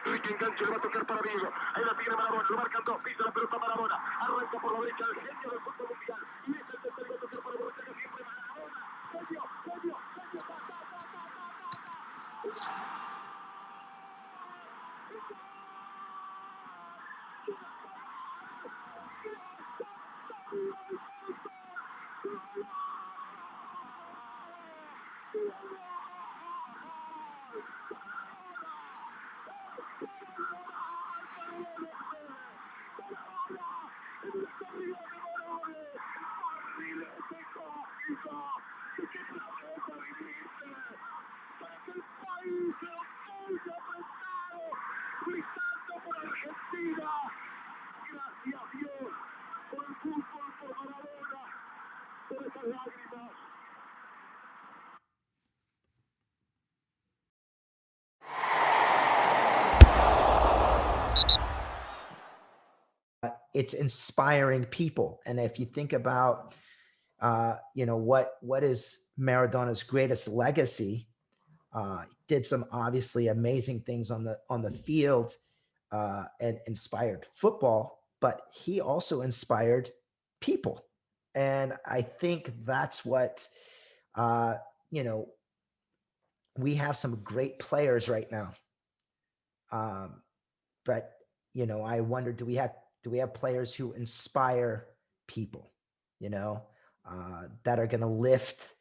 Ricky enganche, le va a tocar para Diego. Ahí la tiene Maradona, lo marcan dos, pisa la pelota Maradona. Arranca por la derecha el genio del fútbol mundial. Y es el tercero, va a tocar para Borruchaga, siempre Maradona. Genio, genio, genio, ta, ta, ta, ta, ta, ta, ta. It's inspiring people. And if you think about, what is Maradona's greatest legacy, did some obviously amazing things on the field, and inspired football, but he also inspired people. And I think that's what, uh, you know, we have some great players right now. Um, but I wonder, do we have players who inspire people, you know, that are going to lift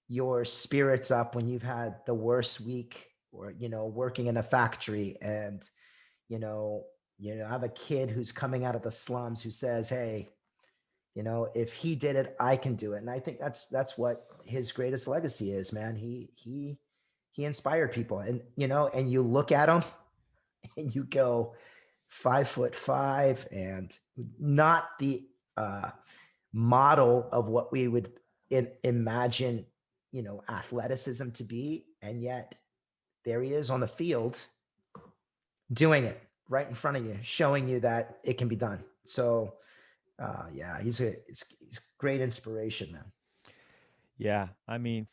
your spirits up when you've had the worst week, or working in a factory, and have a kid who's coming out of the slums who says, hey, if he did it, I can do it. And I think that's what his greatest legacy is, man. He inspired people. And and you look at him and you go, 5'5", and not the model of what we would imagine, athleticism to be. And yet there he is on the field doing it right in front of you, showing you that it can be done. So yeah, he's great inspiration, man. Yeah, I mean,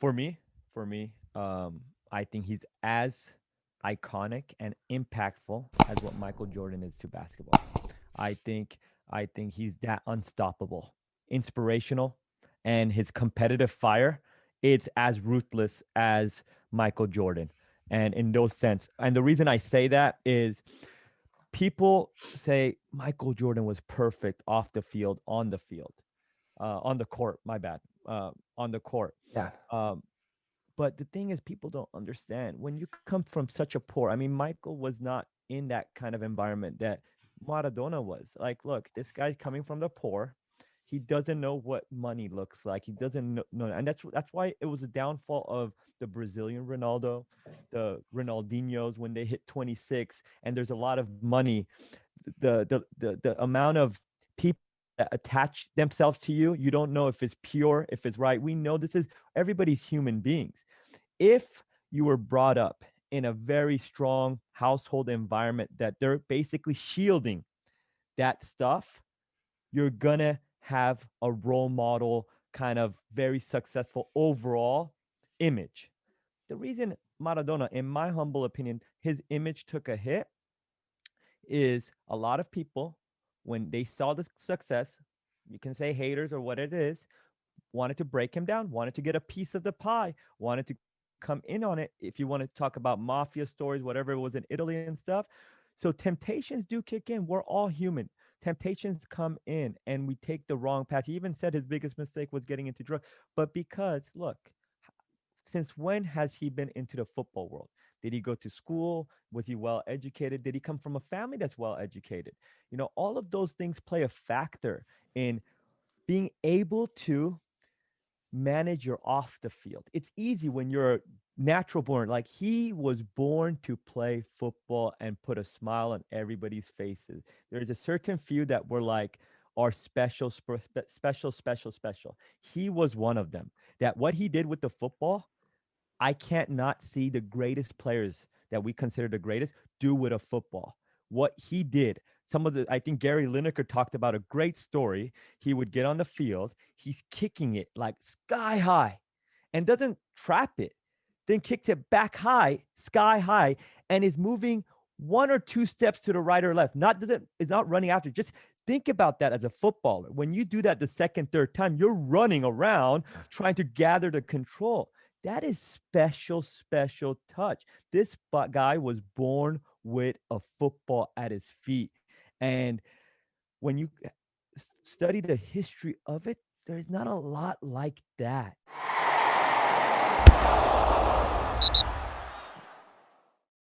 I think he's as iconic and impactful as what Michael Jordan is to basketball. I think I think he's that unstoppable, inspirational, and his competitive fire, it's as ruthless as Michael Jordan. And in those sense, and the reason I say that is people say Michael Jordan was perfect off the field, on the court, my bad, on the court. Yeah. Um, but the thing is, people don't understand when you come from such a poor. I mean, Michael was not in that kind of environment that Maradona was. Like, look, this guy's coming from the poor. He doesn't know what money looks like. He doesn't know, and that's why it was a downfall of the Brazilian Ronaldo, the Ronaldinhos when they hit 26, and there's a lot of money. The amount of people that attach themselves to you, you don't know if it's pure, if it's right. We know this is everybody's human beings. If you were brought up in a very strong household environment that they're basically shielding that stuff, you're gonna have a role model kind of very successful overall image. The reason Maradona, in my humble opinion, his image took a hit is a lot of people, when they saw the success, you can say haters or what it is, wanted to break him down, wanted to get a piece of the pie, wanted to come in on it. If you want to talk about mafia stories, whatever it was in Italy and stuff. So temptations do kick in. We're all human. Temptations come in and we take the wrong path. He even said his biggest mistake was getting into drugs. But because, look, since when has he been into the football world? Did he go to school? Was he well educated? Did he come from a family that's well educated? All of those things play a factor in being able to manage your off the field. It's easy when you're natural born. Like, he was born to play football and put a smile on everybody's faces. There's a certain few that were like are special. He was one of them. That what he did with the football, I can't not see the greatest players that we consider the greatest do with a football. What he did, I think Gary Lineker talked about a great story. He would get on the field, he's kicking it like sky high and doesn't trap it. then kicks it back high, sky high, and is moving 1 or 2 steps to the right or left. Is not running after. Just think about that as a footballer. When you do that the second, third time, you're running around trying to gather the control. That is special, special touch. This guy was born with a football at his feet. And when you study the history of it, there's not a lot like that.